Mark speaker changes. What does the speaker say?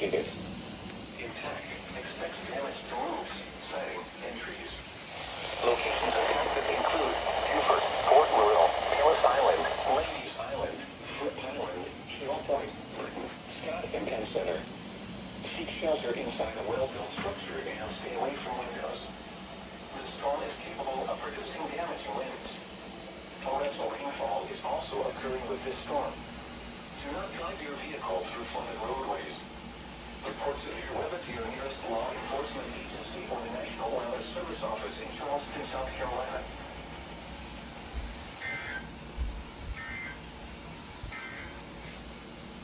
Speaker 1: indicated. Intact expects damage to roofs, siding, and trees. Locations affected include Beaufort, Fort Laurel, Ellis Island, Ladies Island, Fripp Island, Keel Point, Britain, Scott, and Penn Center. Seek shelter inside a well-built structure and stay away from windows. The storm is capable of producing damaging winds. Torrential rainfall is also occurring with this storm. Do not drive your vehicle through flooded roadways. Report severe weather to your nearest law enforcement agency or the National Wildlife Service Office in Charleston, South Carolina.